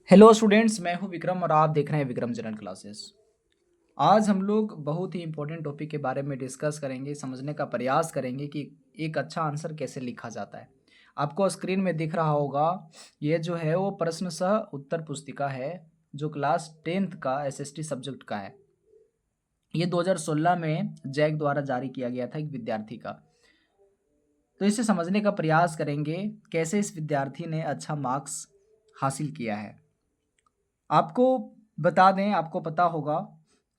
Hello students, मैं हूं विक्रम और आप देख रहे हैं विक्रम जनरल क्लासेस। आज हम लोग बहुत ही इंपॉर्टेंट टॉपिक के बारे में डिस्कस करेंगे, समझने का प्रयास करेंगे कि एक अच्छा आंसर कैसे लिखा जाता है। आपको स्क्रीन में दिख रहा होगा, ये जो है वो प्रश्न सह उत्तर पुस्तिका है जो क्लास 10th का एसएसटी सब्जेक्ट का है। ये 2016 में जैक द्वारा जारी किया गया था एक विद्यार्थी का। तो इसे समझने का प्रयास करेंगे कैसे इस विद्यार्थी ने अच्छा मार्क्स हासिल किया है। आपको बता दें, आपको पता होगा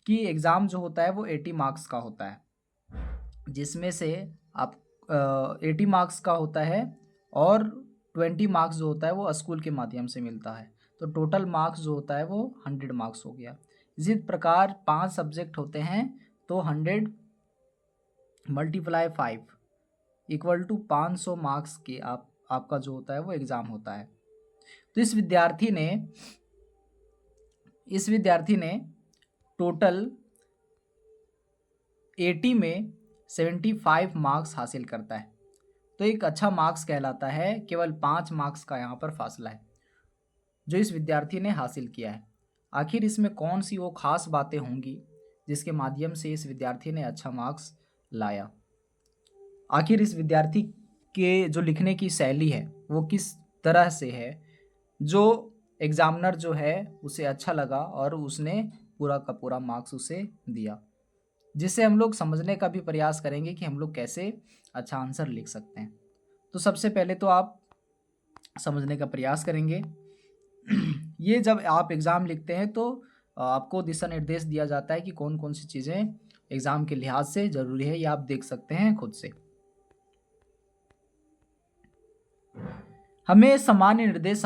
कि एग्ज़ाम जो होता है वो 80 मार्क्स का होता है, जिसमें से आप 80 मार्क्स का होता है और 20 मार्क्स जो होता है वो स्कूल के माध्यम से मिलता है। तो टोटल मार्क्स जो होता है वो 100 मार्क्स हो गया। इसी प्रकार 5 सब्जेक्ट होते हैं, तो 100 मल्टीप्लाई 5 इक्वल टू 500 मार्क्स के आपका जो होता है वो एग्ज़ाम होता है। तो इस विद्यार्थी ने टोटल 80 में 75 मार्क्स हासिल करता है। तो एक अच्छा मार्क्स कहलाता है। केवल 5 मार्क्स का यहाँ पर फासला है जो इस विद्यार्थी ने हासिल किया है। आखिर इसमें कौन सी वो खास बातें होंगी जिसके माध्यम से इस विद्यार्थी ने अच्छा मार्क्स लाया। आखिर इस विद्यार्थी के जो लिखने की शैली है वो किस तरह से है जो एग्जामिनर जो है उसे अच्छा लगा और उसने पूरा का पूरा मार्क्स उसे दिया, जिससे हम लोग समझने का भी प्रयास करेंगे कि हम लोग कैसे अच्छा आंसर लिख सकते हैं। तो सबसे पहले तो आप समझने का प्रयास करेंगे। ये जब आप एग्ज़ाम लिखते हैं तो आपको दिशा निर्देश दिया जाता है कि कौन कौन सी चीज़ें एग्ज़ाम के लिहाज से ज़रूरी है, ये आप देख सकते हैं खुद से। हमें सामान्य निर्देश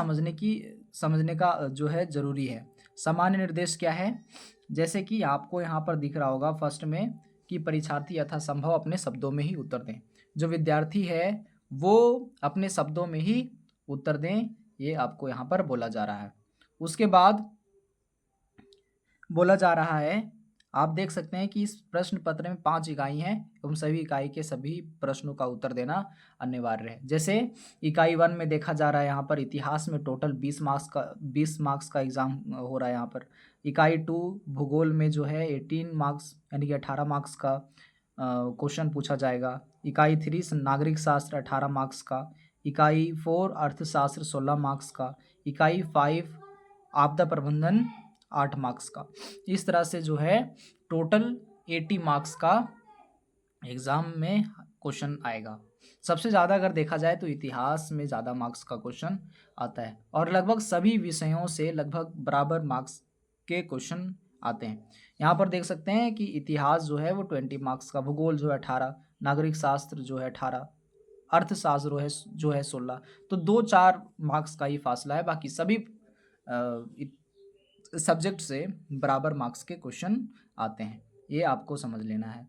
समझने का जो है ज़रूरी है। सामान्य निर्देश क्या है? जैसे कि आपको यहाँ पर दिख रहा होगा फर्स्ट में कि परीक्षार्थी यथासंभव अपने शब्दों में ही उत्तर दें। जो विद्यार्थी है वो अपने शब्दों में ही उत्तर दें, ये आपको यहाँ पर बोला जा रहा है। उसके बाद बोला जा रहा है, आप देख सकते हैं कि इस प्रश्न पत्र में 5 इकाई हैं एवं सभी इकाई के सभी प्रश्नों का उत्तर देना अनिवार्य है। जैसे इकाई 1 में देखा जा रहा है, यहाँ पर इतिहास में टोटल 20 मार्क्स का एग्जाम हो रहा है। यहाँ पर इकाई 2 भूगोल में जो है 18 मार्क्स यानी कि 18 मार्क्स का क्वेश्चन पूछा जाएगा। इकाई 3 नागरिक शास्त्र 18 मार्क्स का। इकाई 4 अर्थशास्त्र 16 मार्क्स का। इकाई 5 आपदा प्रबंधन 8 मार्क्स का। इस तरह से जो है टोटल 80 मार्क्स का एग्ज़ाम में क्वेश्चन आएगा। सबसे ज़्यादा अगर देखा जाए तो इतिहास में ज़्यादा मार्क्स का क्वेश्चन आता है और लगभग सभी विषयों से लगभग बराबर मार्क्स के क्वेश्चन आते हैं। यहाँ पर देख सकते हैं कि इतिहास जो है वो 20 मार्क्स का, भूगोल जो है 18, नागरिक शास्त्र जो है 18, अर्थशास्त्र जो है 16। तो 2-4 मार्क्स का ही फासला है, बाकी सभी सब्जेक्ट से बराबर मार्क्स के क्वेश्चन आते हैं। ये आपको समझ लेना है।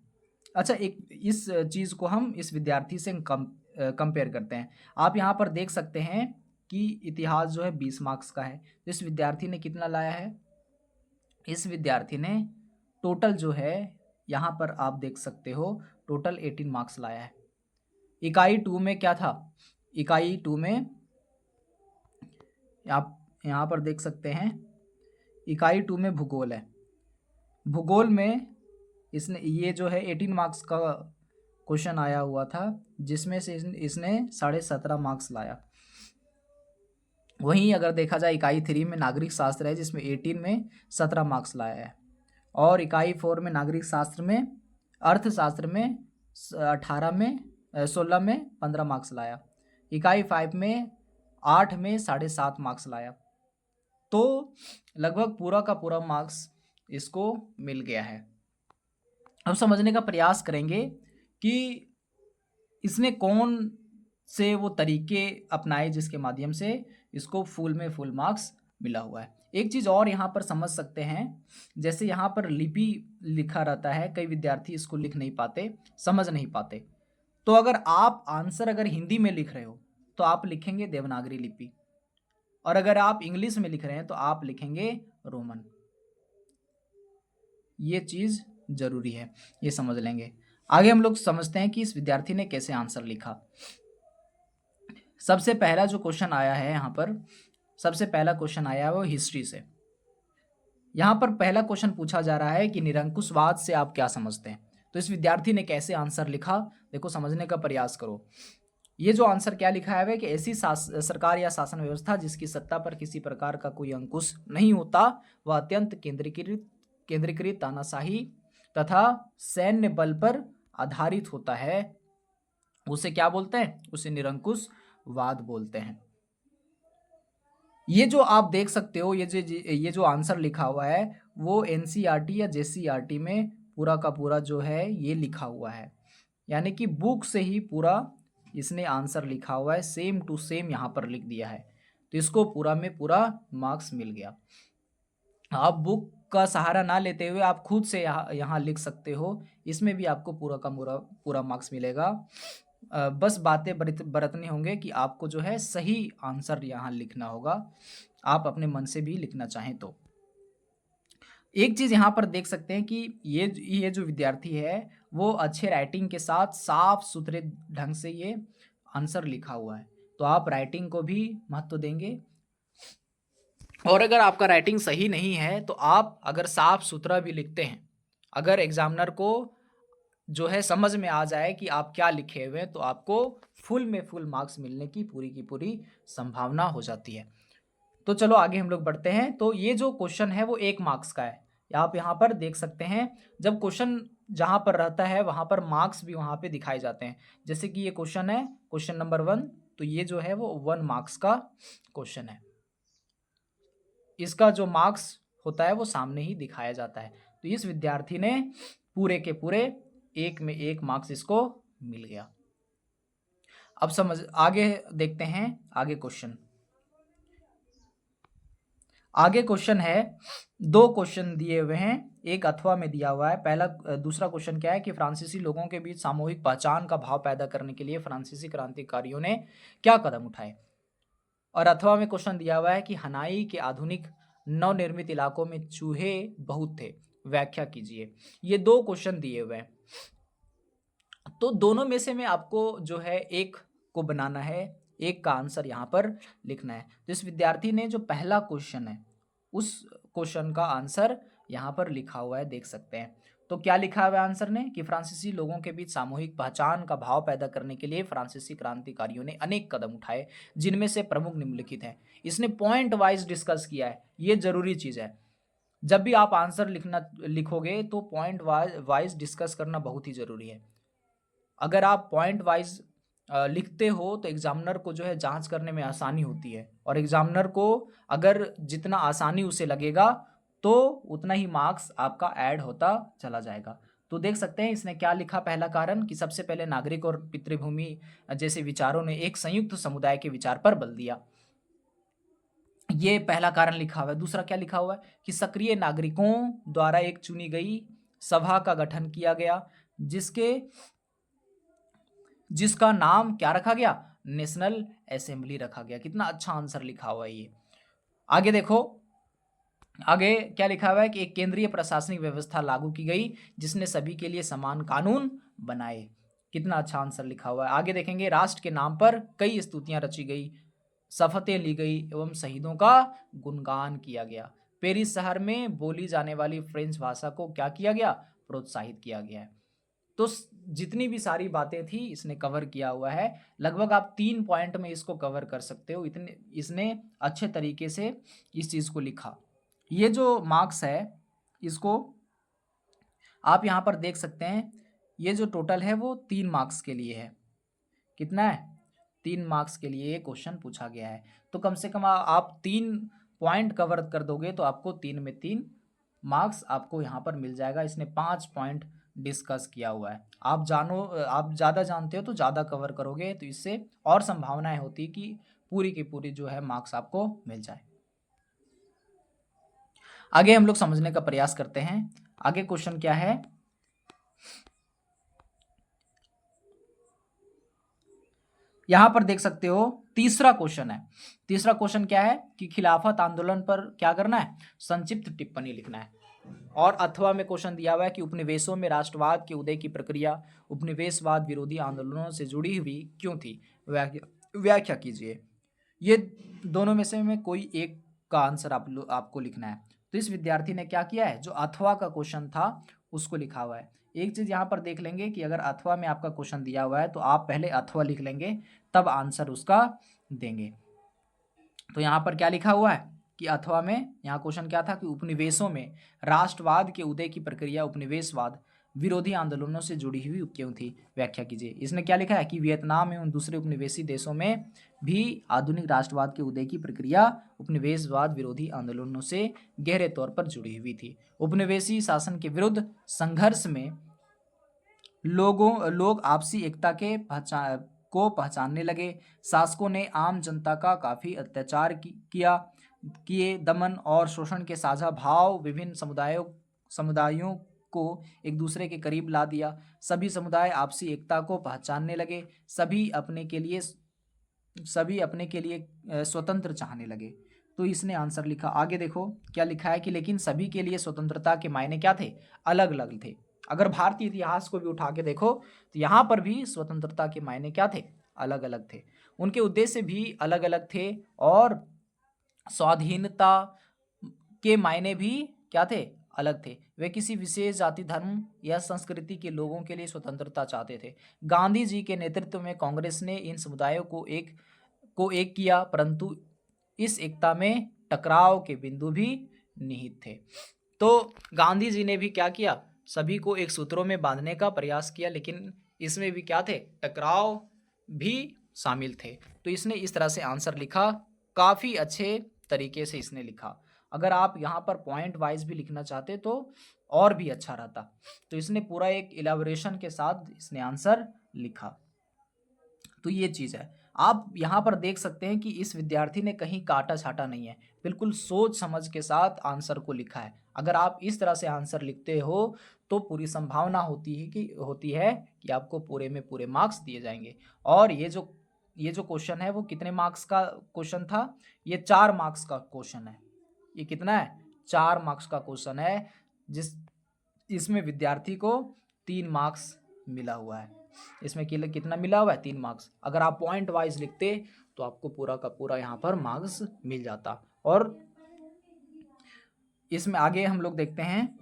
अच्छा, एक इस चीज़ को हम इस विद्यार्थी से कंपेयर करते हैं। आप यहाँ पर देख सकते हैं कि इतिहास जो है 20 मार्क्स का है। इस विद्यार्थी ने कितना लाया है? इस विद्यार्थी ने टोटल जो है यहाँ पर आप देख सकते हो टोटल 18 मार्क्स लाया है। इकाई 2 में क्या था? इकाई 2 में आप यहाँ पर देख सकते हैं इकाई 2 में भूगोल है। भूगोल में इसने ये जो है 18 मार्क्स का क्वेश्चन आया हुआ था, जिसमें से इसने 17.5 मार्क्स लाया। वहीं अगर देखा जाए इकाई 3 में नागरिक शास्त्र है जिसमें 18 में 17 मार्क्स लाया है, और इकाई 4 में नागरिक शास्त्र में अर्थशास्त्र में 16 में 15 मार्क्स लाया। इकाई 5 में 8 में 7.5 मार्क्स लाया। तो लगभग पूरा का पूरा मार्क्स इसको मिल गया है। अब समझने का प्रयास करेंगे कि इसने कौन से वो तरीके अपनाए जिसके माध्यम से इसको फुल में फुल मार्क्स मिला हुआ है। एक चीज़ और यहाँ पर समझ सकते हैं, जैसे यहाँ पर लिपि लिखा रहता है, कई विद्यार्थी इसको लिख नहीं पाते, समझ नहीं पाते। तो अगर आप आंसर अगर हिंदी में लिख रहे हो तो आप लिखेंगे देवनागरी लिपि, और अगर आप इंग्लिश में लिख रहे हैं तो आप लिखेंगे रोमन। ये चीज़ ज़रूरी है, ये समझ लेंगे। आगे हम लोग समझते हैं कि इस विद्यार्थी ने कैसे आंसर लिखा। सबसे पहला जो क्वेश्चन आया है यहाँ पर, सबसे पहला क्वेश्चन आया है वो हिस्ट्री से। यहाँ पर पहला क्वेश्चन पूछा जा रहा है कि निरंकुशवाद से आप क्या समझते हैं। तो इस विद्यार्थी ने कैसे आंसर लिखा, देखो समझने का प्रयास करो। ये जो आंसर क्या लिखा है कि ऐसी सरकार या शासन व्यवस्था जिसकी सत्ता पर किसी प्रकार का कोई अंकुश नहीं होता, वह अत्यंत केंद्रीकृत तानाशाही तथा सैन्य बल पर आधारित होता है, उसे क्या बोलते हैं, उसे निरंकुशवाद बोलते हैं। ये जो आप देख सकते हो, ये जो आंसर लिखा हुआ है वो एनसीईआरटी या जेसीईआरटी में पूरा का पूरा जो है ये लिखा हुआ है, यानी कि बुक से ही पूरा इसने आंसर लिखा हुआ है, सेम टू सेम यहाँ पर लिख दिया है। तो इसको पूरा में पूरा मार्क्स मिल गया। आप बुक का सहारा ना लेते हुए आप खुद से यहाँ लिख सकते हो, इसमें भी आपको पूरा का पूरा मार्क्स मिलेगा। बस बातें बरतनी होंगे कि आपको जो है सही आंसर यहाँ लिखना होगा, आप अपने मन से भी लिखना चाहें तो। एक चीज़ यहाँ पर देख सकते हैं कि ये जो विद्यार्थी है वो अच्छे राइटिंग के साथ साफ सुथरे ढंग से ये आंसर लिखा हुआ है, तो आप राइटिंग को भी महत्व देंगे। और अगर आपका राइटिंग सही नहीं है तो आप अगर साफ सुथरा भी लिखते हैं, अगर एग्जामिनर को जो है समझ में आ जाए कि आप क्या लिखे हुए हैं, तो आपको फुल में फुल मार्क्स मिलने की पूरी संभावना हो जाती है। तो चलो आगे हम लोग बढ़ते हैं। तो ये जो क्वेश्चन है वो 1 मार्क्स का है, आप यहाँ पर देख सकते हैं। जब क्वेश्चन जहाँ पर रहता है वहाँ पर मार्क्स भी वहाँ पे दिखाए जाते हैं। जैसे कि ये क्वेश्चन है क्वेश्चन नंबर 1, तो ये जो है वो 1 मार्क्स का क्वेश्चन है, इसका जो मार्क्स होता है वो सामने ही दिखाया जाता है। तो इस विद्यार्थी ने पूरे के पूरे 1 में 1 मार्क्स इसको मिल गया। अब समझ आगे देखते हैं। आगे क्वेश्चन है, 2 क्वेश्चन दिए हुए हैं, एक अथवा में दिया हुआ है। दूसरा क्वेश्चन क्या है कि फ्रांसीसी लोगों के बीच सामूहिक पहचान का भाव पैदा करने के लिए फ्रांसीसी क्रांतिकारियों ने क्या कदम उठाए। और अथवा में क्वेश्चन दिया हुआ है कि हनाई के आधुनिक नवनिर्मित इलाकों में चूहे बहुत थे, व्याख्या कीजिए। ये 2 क्वेश्चन दिए हुए हैं, तो दोनों में से मैं आपको जो है एक को बनाना है, एक का आंसर यहाँ पर लिखना है। तो इस विद्यार्थी ने जो पहला क्वेश्चन है उस क्वेश्चन का आंसर यहाँ पर लिखा हुआ है, देख सकते हैं। तो क्या लिखा हुआ है आंसर ने कि फ्रांसीसी लोगों के बीच सामूहिक पहचान का भाव पैदा करने के लिए फ्रांसीसी क्रांतिकारियों ने अनेक कदम उठाए, जिनमें से प्रमुख निम्नलिखित हैं। इसने पॉइंट वाइज डिस्कस किया है, ये जरूरी चीज है। जब भी आप आंसर लिखोगे तो पॉइंट वाइज डिस्कस करना बहुत ही जरूरी है। अगर आप पॉइंट वाइज लिखते हो तो एग्जामिनर को जो है जांच करने में आसानी होती है, और एग्जामिनर को अगर जितना आसानी उसे लगेगा तो उतना ही मार्क्स आपका ऐड होता चला जाएगा। तो देख सकते हैं इसने क्या लिखा। पहला कारण कि सबसे पहले नागरिक और पितृभूमि जैसे विचारों ने एक संयुक्त समुदाय के विचार पर बल दिया, ये पहला कारण लिखा हुआ है। दूसरा क्या लिखा हुआ है कि सक्रिय नागरिकों द्वारा एक चुनी गई सभा का गठन किया गया, जिसका नाम क्या रखा गया, नेशनल असेंबली रखा गया। कितना अच्छा आंसर लिखा हुआ है ये। आगे देखो, आगे क्या लिखा हुआ है कि एक केंद्रीय प्रशासनिक व्यवस्था लागू की गई जिसने सभी के लिए समान कानून बनाए। कितना अच्छा आंसर लिखा हुआ है। आगे देखेंगे, राष्ट्र के नाम पर कई स्तुतियां रची गई, शपथें ली गई एवं शहीदों का गुणगान किया गया। पेरिस शहर में बोली जाने वाली फ्रेंच भाषा को क्या किया गया, प्रोत्साहित किया गया है। तो जितनी भी सारी बातें थी इसने कवर किया हुआ है। लगभग आप 3 पॉइंट में इसको कवर कर सकते हो, इतने इसने अच्छे तरीके से इस चीज़ को लिखा। ये जो मार्क्स है इसको आप यहाँ पर देख सकते हैं, ये जो टोटल है वो 3 मार्क्स के लिए है। कितना है, 3 मार्क्स के लिए ये क्वेश्चन पूछा गया है। तो कम से कम आप 3 पॉइंट कवर कर दोगे तो आपको 3 में 3 मार्क्स आपको यहाँ पर मिल जाएगा। इसने 5 पॉइंट डिस्कस किया हुआ है। आप ज़्यादा जानते हो तो ज़्यादा कवर करोगे तो इससे और संभावनाएं होती कि पूरी की पूरी जो है मार्क्स आपको मिल जाए। आगे हम लोग समझने का प्रयास करते हैं। आगे क्वेश्चन क्या है, यहां पर देख सकते हो तीसरा क्वेश्चन है। तीसरा क्वेश्चन क्या है कि खिलाफत आंदोलन पर क्या करना है, संक्षिप्त टिप्पणी लिखना है। और अथवा में क्वेश्चन दिया हुआ है कि उपनिवेशों में राष्ट्रवाद के उदय की प्रक्रिया उपनिवेशवाद विरोधी आंदोलनों से जुड़ी हुई क्यों थी, व्याख्या कीजिए। ये दोनों में से में कोई एक का आंसर आपको लिखना है। तो इस विद्यार्थी ने क्या किया है, जो अथवा का क्वेश्चन था उसको लिखा हुआ है। एक चीज यहाँ पर देख लेंगे कि अगर अथवा में आपका क्वेश्चन दिया हुआ है तो आप पहले अथवा लिख लेंगे, तब आंसर उसका देंगे। तो यहाँ पर क्या लिखा हुआ है कि अथवा में, यहाँ क्वेश्चन क्या था कि उपनिवेशों में राष्ट्रवाद के उदय की प्रक्रिया उपनिवेशवाद विरोधी आंदोलनों से जुड़ी हुई क्यों थी, व्याख्या कीजिए। इसने क्या लिखा है कि वियतनाम एवं दूसरे उपनिवेशी देशों में भी आधुनिक राष्ट्रवाद के उदय की प्रक्रिया उपनिवेशवाद विरोधी आंदोलनों से गहरे तौर पर जुड़ी हुई थी। उपनिवेशी शासन के विरुद्ध संघर्ष में लोग आपसी एकता के पहचानने लगे। शासकों ने आम जनता का काफी अत्याचार किए दमन और शोषण के साझा भाव विभिन्न समुदायों को एक दूसरे के करीब ला दिया। सभी समुदाय आपसी एकता को पहचानने लगे। सभी अपने के लिए स्वतंत्र चाहने लगे। तो इसने आंसर लिखा। आगे देखो क्या लिखा है कि लेकिन सभी के लिए स्वतंत्रता के मायने क्या थे, अलग अलग थे। अगर भारतीय इतिहास को भी उठा के देखो तो यहाँ पर भी स्वतंत्रता के मायने क्या थे, अलग अलग थे। उनके उद्देश्य भी अलग अलग थे और स्वाधीनता के मायने भी क्या थे, अलग थे। वे किसी विशेष जाति धर्म या संस्कृति के लोगों के लिए स्वतंत्रता चाहते थे। गांधी जी के नेतृत्व में कांग्रेस ने इन समुदायों को एक किया, परंतु इस एकता में टकराव के बिंदु भी निहित थे। तो गांधी जी ने भी क्या किया, सभी को एक सूत्रों में बांधने का प्रयास किया, लेकिन इसमें भी क्या थे, टकराव भी शामिल थे। तो इसने इस तरह से आंसर लिखा, काफी अच्छे तरीके से इसने लिखा। अगर आप यहाँ पर पॉइंट वाइज भी लिखना चाहते तो और भी अच्छा रहता। तो इसने पूरा एक इलेबोरेशन के साथ इसने आंसर लिखा। तो ये चीज़ है। आप यहाँ पर देख सकते हैं कि इस विद्यार्थी ने कहीं काटा छाटा नहीं है, बिल्कुल सोच समझ के साथ आंसर को लिखा है। अगर आप इस तरह से आंसर लिखते हो तो पूरी संभावना होती है कि आपको पूरे में पूरे मार्क्स दिए जाएंगे। और ये जो क्वेश्चन है वो कितने मार्क्स का क्वेश्चन था, ये 4 मार्क्स का क्वेश्चन है। ये कितना है, 4 मार्क्स का क्वेश्चन है, इसमें विद्यार्थी को 3 मार्क्स मिला हुआ है। इसमें कितना मिला हुआ है, 3 मार्क्स। अगर आप पॉइंट वाइज लिखते तो आपको पूरा का पूरा यहाँ पर मार्क्स मिल जाता। और इसमें आगे हम लोग देखते हैं,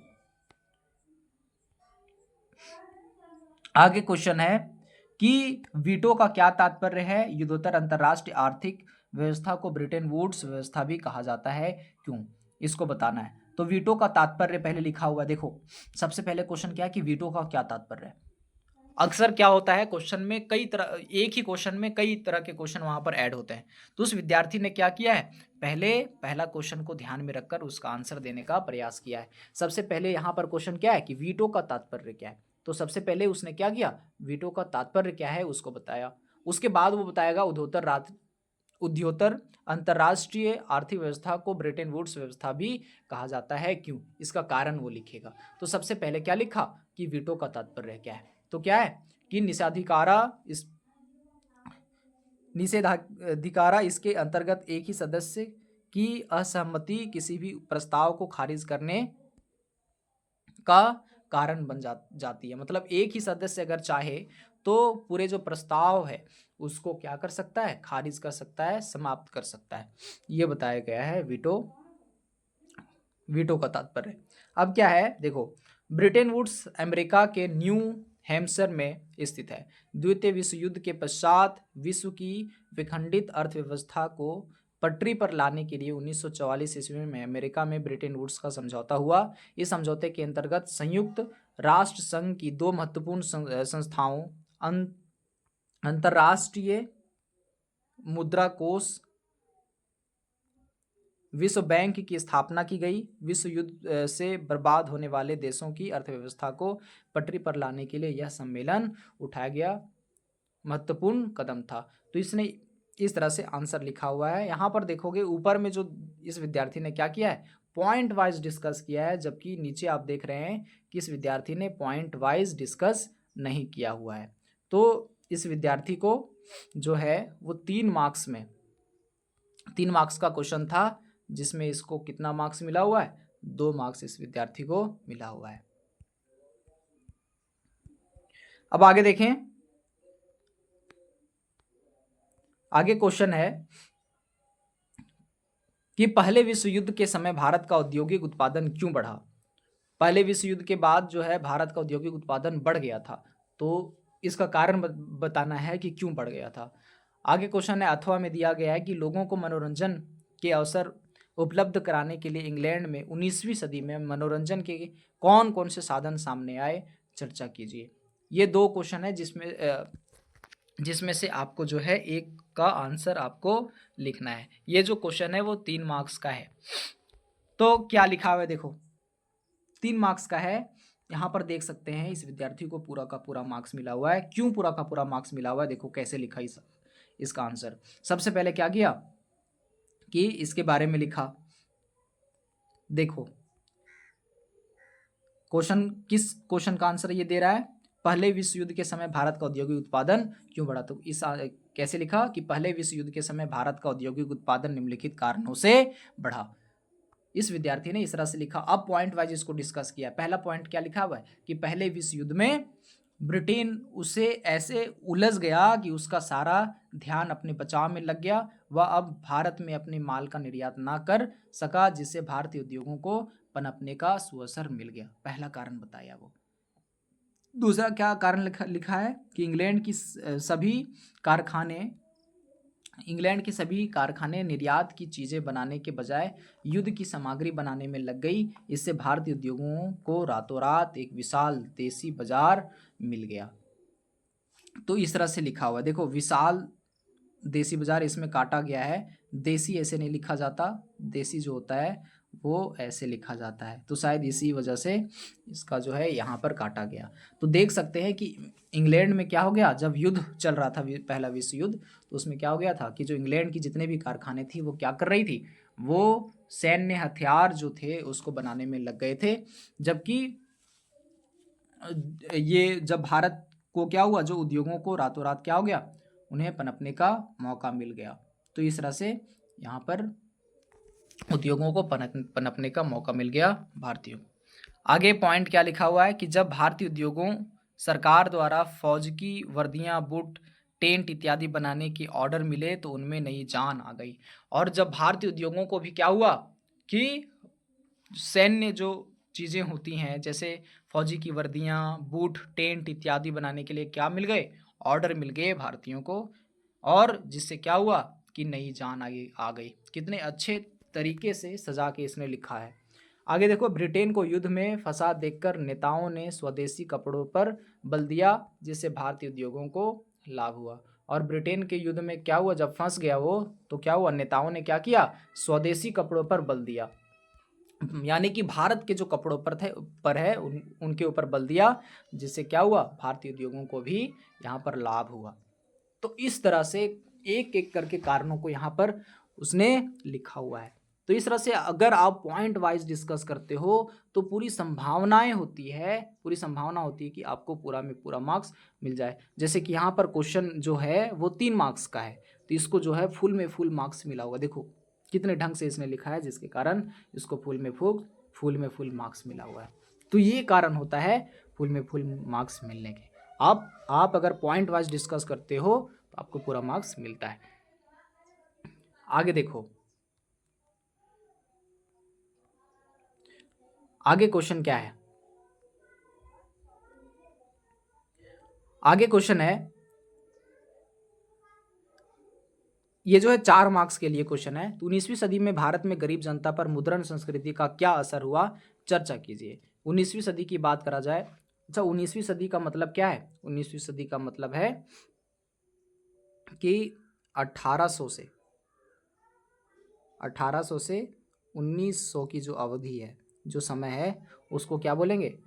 आगे क्वेश्चन है कि वीटो का क्या तात्पर्य है। युद्धोत्तर अंतरराष्ट्रीय आर्थिक व्यवस्था को ब्रिटेन वुड्स व्यवस्था भी कहा जाता है, क्यों, इसको बताना है। तो वीटो का तात्पर्य पहले लिखा हुआ है। देखो सबसे पहले क्वेश्चन क्या है कि वीटो का क्या तात्पर्य है। अक्सर क्या होता है क्वेश्चन में कई तरह, एक ही क्वेश्चन में कई तरह के क्वेश्चन वहां पर ऐड होते हैं। तो उस विद्यार्थी ने क्या किया है, पहला क्वेश्चन को ध्यान में रखकर उसका आंसर देने का प्रयास किया है। सबसे पहले यहाँ पर क्वेश्चन क्या है कि वीटो का तात्पर्य क्या है। तो सबसे पहले उसने क्या किया, वीटो का तात्पर्य क्या है उसको बताया। उसके बाद वो बताएगा उद्योत्तर अंतरराष्ट्रीय आर्थिक व्यवस्था को ब्रेटन वुड्स व्यवस्था भी कहा जाता है, क्यों, इसका कारण वो लिखेगा। तो सबसे पहले क्या लिखा कि वीटो का तात्पर्य क्या है। तो क्या है कि निषेधाधिकारा इसके अंतर्गत एक ही सदस्य की असहमति किसी भी प्रस्ताव को खारिज करने का कारण बन जाती है। मतलब एक ही सदस्य अगर चाहे तो पूरे जो प्रस्ताव है उसको क्या कर सकता है, खारिज कर सकता है, समाप्त कर सकता है। ये बताया गया है वीटो का तात्पर्य। अब क्या है देखो, ब्रिटेन वुड्स अमेरिका के न्यू हैम्पशायर में स्थित है। द्वितीय विश्व युद्ध के पश्चात विश्व की विखंडित अर्थव्यवस्था को पटरी पर लाने के लिए 1944 ईस्वी में अमेरिका में ब्रिटेन वुड्स का समझौता हुआ। इस समझौते के अंतर्गत संयुक्त राष्ट्र संघ की 2 महत्वपूर्ण संस्थाओं अंतर्राष्ट्रीय मुद्रा कोष विश्व बैंक की स्थापना की गई। विश्व युद्ध से बर्बाद होने वाले देशों की अर्थव्यवस्था को पटरी पर लाने के लिए यह सम्मेलन उठाया गया महत्वपूर्ण कदम था। तो इसने इस तरह से आंसर लिखा हुआ है। यहाँ पर देखोगे ऊपर में जो इस विद्यार्थी ने क्या किया है, पॉइंट वाइज डिस्कस किया है, जबकि नीचे आप देख रहे हैं कि इस विद्यार्थी ने पॉइंट वाइज डिस्कस नहीं किया हुआ है। तो इस विद्यार्थी को जो है वो 3 मार्क्स का क्वेश्चन था, जिसमें इसको कितना मार्क्स मिला हुआ है, 2 मार्क्स इस विद्यार्थी को मिला हुआ है। अब आगे देखें, आगे क्वेश्चन है कि पहले विश्व युद्ध के समय भारत का औद्योगिक उत्पादन क्यों बढ़ा। पहले विश्व युद्ध के बाद जो है भारत का औद्योगिक उत्पादन बढ़ गया था, तो इसका कारण बताना है कि क्यों बढ़ गया था। आगे क्वेश्चन है, अथवा में दिया गया है कि लोगों को मनोरंजन के अवसर उपलब्ध कराने के लिए इंग्लैंड में 19वीं सदी में मनोरंजन के कौन कौन से साधन सामने आए, चर्चा कीजिए। ये दो क्वेश्चन है जिसमें से आपको जो है एक का आंसर आपको लिखना है। ये जो क्वेश्चन है वो 3 मार्क्स का है। तो क्या लिखा हुआ है देखो, 3 मार्क्स का है। यहाँ पर देख सकते हैं इस विद्यार्थी को पूरा का पूरा मार्क्स मिला हुआ है। क्यों पूरा का पूरा मार्क्स मिला हुआ है, देखो कैसे लिखा इसका आंसर। सबसे पहले क्या किया कि इसके बारे में लिखा। देखो किस क्वेश्चन का आंसर ये दे रहा है, पहले विश्व युद्ध के समय भारत का औद्योगिक उत्पादन क्यों बढ़ा। तो कैसे लिखा कि पहले विश्व युद्ध के समय भारत का औद्योगिक उत्पादन निम्नलिखित कारणों से बढ़ा। इस विद्यार्थी ने इस तरह से लिखा। अब पॉइंट वाइज इसको डिस्कस किया। पहला पॉइंट क्या लिखा हुआ है कि पहले विश्व युद्ध में ब्रिटेन उसे ऐसे उलझ गया कि उसका सारा ध्यान अपने बचाव में लग गया। वह अब भारत में अपने माल का निर्यात ना कर सका, जिससे भारतीय उद्योगों को पनपने का सुअवसर मिल गया। पहला कारण बताया वो। दूसरा क्या कारण लिखा है कि इंग्लैंड के सभी कारखाने निर्यात की चीज़ें बनाने के बजाय युद्ध की सामग्री बनाने में लग गई। इससे भारतीय उद्योगों को रातों रात एक विशाल देसी बाजार मिल गया। तो इस तरह से लिखा हुआ है। देखो विशाल देसी बाजार इसमें काटा गया है, देसी ऐसे नहीं लिखा जाता, देसी जो होता है वो ऐसे लिखा जाता है। तो शायद इसी वजह से इसका जो है यहाँ पर काटा गया। तो देख सकते हैं कि इंग्लैंड में क्या हो गया, जब युद्ध चल रहा था पहला विश्व युद्ध, तो उसमें क्या हो गया था कि जो इंग्लैंड की जितने भी कारखाने थी वो क्या कर रही थी, वो सैन्य हथियार जो थे उसको बनाने में लग गए थे। जबकि ये जब भारत को क्या हुआ, जो उद्योगों को रातों रात क्या हो गया, उन्हें पनपने का मौका मिल गया। तो इस तरह से यहाँ पर उद्योगों को पनपने का मौका मिल गया भारतीयों। आगे पॉइंट क्या लिखा हुआ है कि जब भारतीय उद्योगों सरकार द्वारा फौज की वर्दियां, बूट, टेंट इत्यादि बनाने की ऑर्डर मिले तो उनमें नई जान आ गई। और जब भारतीय उद्योगों को भी क्या हुआ कि सैन्य जो चीज़ें होती हैं जैसे फौजी की वर्दियां, बूट, टेंट इत्यादि बनाने के लिए क्या मिल गए, ऑर्डर मिल गए भारतीयों को। और जिससे क्या हुआ कि नई जान आ गई। कितने अच्छे तरीके से सजा के इसने लिखा है। आगे देखो, ब्रिटेन को युद्ध में फंसा देखकर नेताओं ने स्वदेशी कपड़ों पर बल दिया, जिससे भारतीय उद्योगों को लाभ हुआ। और ब्रिटेन के युद्ध में क्या हुआ, जब फंस गया वो, तो क्या हुआ, नेताओं ने क्या किया, स्वदेशी कपड़ों पर बल दिया। यानी कि भारत के जो कपड़ों पर है उनके ऊपर बल दिया, जिससे क्या हुआ, भारतीय उद्योगों को भी यहाँ पर लाभ हुआ। तो इस तरह से एक एक करके कारणों को यहाँ पर उसने लिखा हुआ है। तो इस तरह से अगर आप पॉइंट वाइज डिस्कस करते हो तो पूरी संभावना होती है कि आपको पूरा में पूरा मार्क्स मिल जाए। जैसे कि यहाँ पर क्वेश्चन जो है वो 3 मार्क्स का है, तो इसको जो है फुल में फुल मार्क्स मिला हुआ। देखो कितने ढंग से इसने लिखा है, जिसके कारण इसको फुल में फुल मार्क्स मिला हुआ है। तो ये कारण होता है फुल में फुल मार्क्स मिलने के। आप अगर पॉइंट वाइज डिस्कस करते हो तो आपको पूरा मार्क्स मिलता है। आगे देखो, आगे क्वेश्चन क्या है। आगे क्वेश्चन है, ये जो है 4 मार्क्स के लिए क्वेश्चन है। तो 19वीं सदी में भारत में गरीब जनता पर मुद्रण संस्कृति का क्या असर हुआ, चर्चा कीजिए। 19वीं सदी की बात करा जाए, अच्छा 19वीं सदी का मतलब क्या है, 19वीं सदी का मतलब है कि 1800 से 1900 की जो अवधि है, जो समय है, उसको क्या बोलेंगे,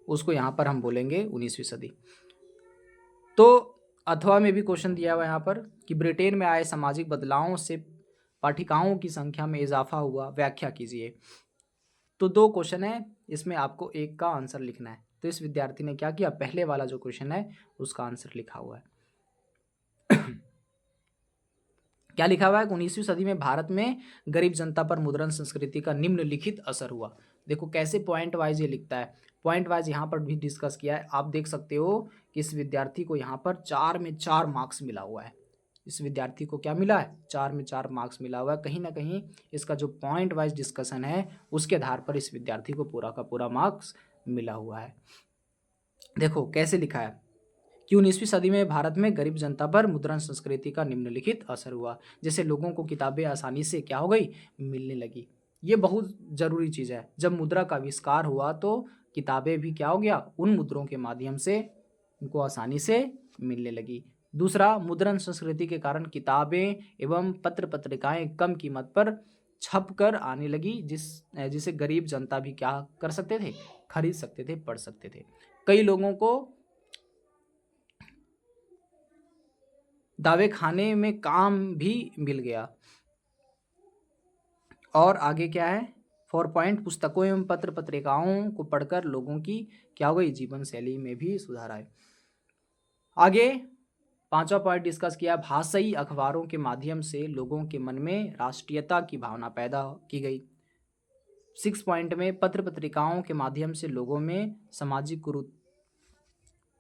उसको यहाँ पर हम बोलेंगे 19वीं सदी। तो अथवा में भी क्वेश्चन दिया हुआ यहाँ पर कि ब्रिटेन में आए सामाजिक बदलावों से पाठिकाओं की संख्या में इजाफा हुआ, व्याख्या कीजिए। तो 2 क्वेश्चन है, इसमें आपको एक का आंसर लिखना है। तो इस विद्यार्थी ने क्या किया, पहले वाला जो क्वेश्चन है उसका आंसर लिखा हुआ है। क्या लिखा हुआ है, 19वीं सदी में भारत में गरीब जनता पर मुद्रण संस्कृति का निम्नलिखित असर हुआ। देखो कैसे पॉइंट वाइज ये लिखता है, पॉइंट वाइज यहाँ पर भी डिस्कस किया है। आप देख सकते हो कि इस विद्यार्थी को यहाँ पर 4 में 4 मार्क्स मिला हुआ है। इस विद्यार्थी को क्या मिला है, 4 में 4 मार्क्स मिला हुआ है। कहीं ना कहीं इसका जो पॉइंट वाइज डिस्कशन है उसके आधार पर इस विद्यार्थी को पूरा का पूरा मार्क्स मिला हुआ है। देखो कैसे लिखा है कि 19वीं सदी में भारत में गरीब जनता पर मुद्रण संस्कृति का निम्नलिखित असर हुआ। जैसे लोगों को किताबें आसानी से क्या हो गई, मिलने लगी। ये बहुत जरूरी चीज है। जब मुद्रा का आविष्कार हुआ तो किताबें भी क्या हो गया, उन मुद्रों के माध्यम से उनको आसानी से मिलने लगी। दूसरा, मुद्रण संस्कृति के कारण किताबें एवं पत्र पत्रिकाएं कम कीमत पर छप कर आने लगी, जिसे गरीब जनता भी क्या कर सकते थे, खरीद सकते थे, पढ़ सकते थे। कई लोगों को दावे खाने में काम भी मिल गया। और आगे क्या है, 4 पॉइंट, पुस्तकों एवं पत्र पत्रिकाओं को पढ़कर लोगों की क्या हो गई, जीवन शैली में भी सुधार आए। आगे 5वां पॉइंट डिस्कस किया, भाषाई अखबारों के माध्यम से लोगों के मन में राष्ट्रीयता की भावना पैदा की गई। 6 पॉइंट में पत्र पत्रिकाओं के माध्यम से लोगों में सामाजिक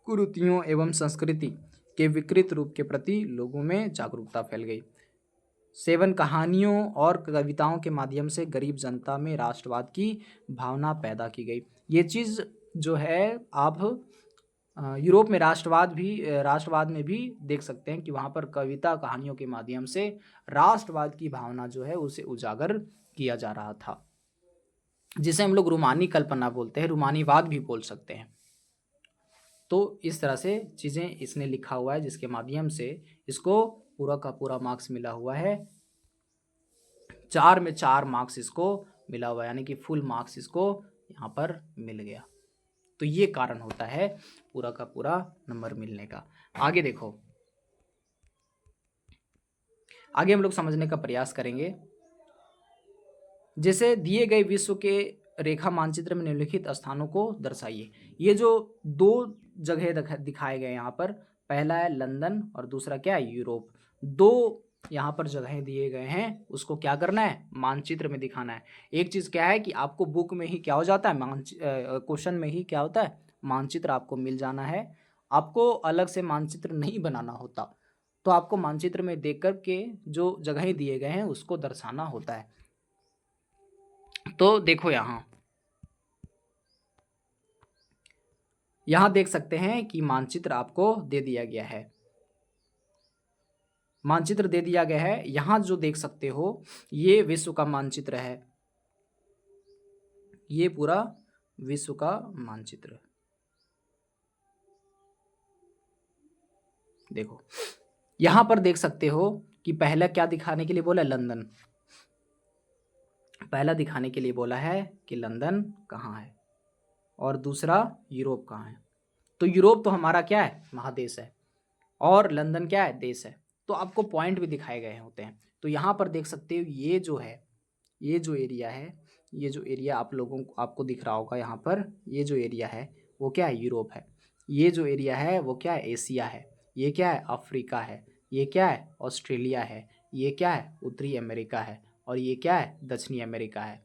कुरीतियों एवं संस्कृति के विकृत रूप के प्रति लोगों में जागरूकता फैल गई। 7, कहानियों और कविताओं के माध्यम से गरीब जनता में राष्ट्रवाद की भावना पैदा की गई। ये चीज़ जो है आप यूरोप में राष्ट्रवाद में भी देख सकते हैं कि वहाँ पर कविता कहानियों के माध्यम से राष्ट्रवाद की भावना जो है उसे उजागर किया जा रहा था, जिसे हम लोग रूमानी कल्पना बोलते हैं, रूमानीवाद भी बोल सकते हैं। तो इस तरह से चीज़ें इसने लिखा हुआ है, जिसके माध्यम से इसको पूरा का पूरा मार्क्स मिला हुआ है। 4 में 4 मार्क्स इसको मिला हुआ है, यानी कि फुल मार्क्स इसको यहाँ पर मिल गया। तो ये कारण होता है पूरा का पूरा नंबर मिलने का। आगे देखो, आगे हम लोग समझने का प्रयास करेंगे। जैसे दिए गए विश्व के रेखा मानचित्र में निम्नलिखित स्थानों को दर्शाइए। ये जो 2 जगह दिखाए गए यहाँ पर, पहला है लंदन और दूसरा क्या है, यूरोप। 2 यहाँ पर जगहें दिए गए हैं, उसको क्या करना है, मानचित्र में दिखाना है। एक चीज़ क्या है कि आपको बुक में ही क्या हो जाता है, क्वेश्चन में ही क्या होता है, मानचित्र आपको मिल जाना है। आपको अलग से मानचित्र नहीं बनाना होता, तो आपको मानचित्र में देख कर के जो जगहें दिए गए हैं उसको दर्शाना होता है। तो देखो यहां देख सकते हैं कि मानचित्र आपको दे दिया गया है। मानचित्र दे दिया गया है, यहां जो देख सकते हो ये विश्व का मानचित्र है, ये पूरा विश्व का मानचित्र। देखो यहां पर देख सकते हो कि पहला क्या दिखाने के लिए बोला, लंदन। पहला दिखाने के लिए बोला है कि लंदन कहाँ है, और दूसरा यूरोप कहाँ है। तो यूरोप तो हमारा क्या है, महादेश है, और लंदन क्या है, देश है। तो आपको पॉइंट भी दिखाए गए होते हैं। तो यहाँ पर देख सकते हो ये जो है, ये जो एरिया है, ये जो एरिया आप लोगों को आपको दिख रहा होगा यहाँ पर, ये जो एरिया है वो क्या है, यूरोप है। ये जो एरिया है वो क्या है, एशिया है। ये क्या है, अफ्रीका है। ये क्या है, ऑस्ट्रेलिया है। ये क्या है, उत्तरी अमेरिका है। और ये क्या है, दक्षिणी अमेरिका है।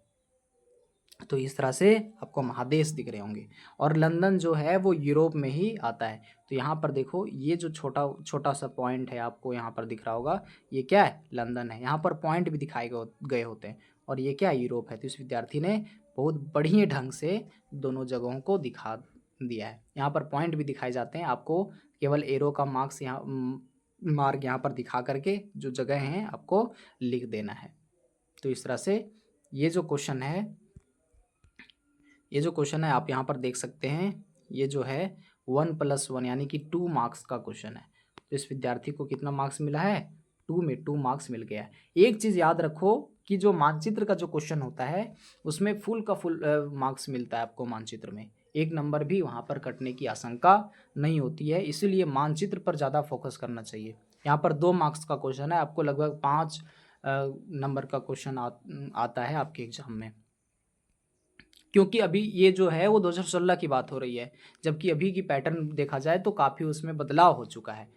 तो इस तरह से आपको महादेश दिख रहे होंगे, और लंदन जो है वो यूरोप में ही आता है। तो यहाँ पर देखो ये जो छोटा छोटा सा पॉइंट है आपको यहाँ पर दिख रहा होगा, ये क्या है, लंदन है। यहाँ पर पॉइंट भी दिखाए गए होते हैं, और ये क्या है, यूरोप है। तो इस विद्यार्थी ने बहुत बढ़िया ढंग से दोनों जगहों को दिखा दिया है। यहाँ पर पॉइंट भी दिखाए जाते हैं, आपको केवल एरो का मार्क्स मार्क यहाँ पर दिखा करके जो जगह हैं आपको लिख देना है। तो इस तरह से ये जो क्वेश्चन है आप यहाँ पर देख सकते हैं, ये जो है 1+1 यानी कि 2 मार्क्स का क्वेश्चन है। तो इस विद्यार्थी को कितना मार्क्स मिला है, 2 में 2 मार्क्स मिल गया है। एक चीज़ याद रखो कि जो मानचित्र का जो क्वेश्चन होता है उसमें फुल का फुल मार्क्स मिलता है आपको मानचित्र में। 1 नंबर भी वहाँ पर कटने की आशंका नहीं होती है, इसीलिए मानचित्र पर ज़्यादा फोकस करना चाहिए। यहाँ पर 2 मार्क्स का क्वेश्चन है, आपको लगभग 5 नंबर का क्वेश्चन आता है आपके एग्जाम में। क्योंकि अभी ये जो है वो 2016 की बात हो रही है, जबकि अभी की पैटर्न देखा जाए तो काफ़ी उसमें बदलाव हो चुका है।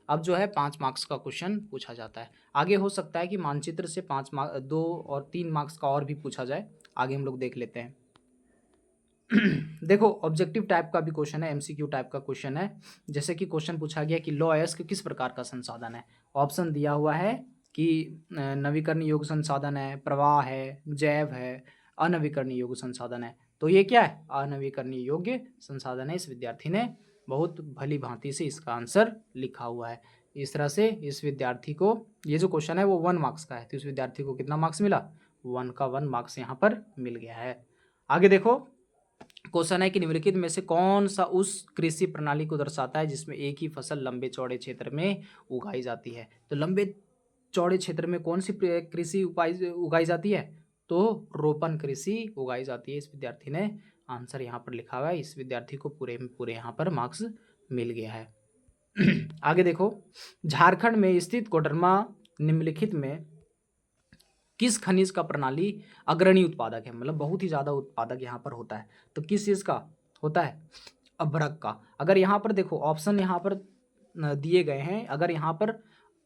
अब जो है 5 मार्क्स का क्वेश्चन पूछा जाता है। आगे हो सकता है कि मानचित्र से 5 मार्क्स 2 और 3 मार्क्स का और भी पूछा जाए, आगे हम लोग देख लेते हैं। देखो ऑब्जेक्टिव टाइप का भी क्वेश्चन है, एमसीक्यू टाइप का क्वेश्चन है। जैसे कि क्वेश्चन पूछा गया कि लौह अयस्क किस प्रकार का संसाधन है। ऑप्शन दिया हुआ है कि नवीकरणीय योग्य संसाधन है, प्रवाह है, जैव है, अनवीकरणीय योग्य संसाधन है। तो ये क्या है, अनवीकरणीय योग्य संसाधन है। इस विद्यार्थी ने बहुत भली भांति से इसका आंसर लिखा हुआ है। इस तरह से इस विद्यार्थी को ये जो क्वेश्चन है वो 1 मार्क्स का है, तो इस विद्यार्थी को कितना मार्क्स मिला, 1 का 1 मार्क्स यहाँ पर मिल गया है। आगे देखो क्वेश्चन है कि निम्नलिखित में से कौन सा उस कृषि प्रणाली को दर्शाता है जिसमें एक ही फसल लंबे चौड़े क्षेत्र में उगाई जाती है। तो लंबे चौड़े क्षेत्र में कौन सी कृषि उगाई जाती है, तो रोपण कृषि उगाई जाती है। इस विद्यार्थी ने आंसर यहाँ पर लिखा हुआ है। इस विद्यार्थी को पूरे में पूरे यहाँ पर मार्क्स मिल गया है। आगे देखो, झारखंड में स्थित कोडरमा निम्नलिखित में किस खनिज का प्रणाली अग्रणी उत्पादक है, मतलब बहुत ही ज़्यादा उत्पादक यहाँ पर होता है। तो किस चीज़ का होता है, अभ्रक का। अगर यहाँ पर देखो ऑप्शन यहाँ पर दिए गए हैं, अगर यहाँ पर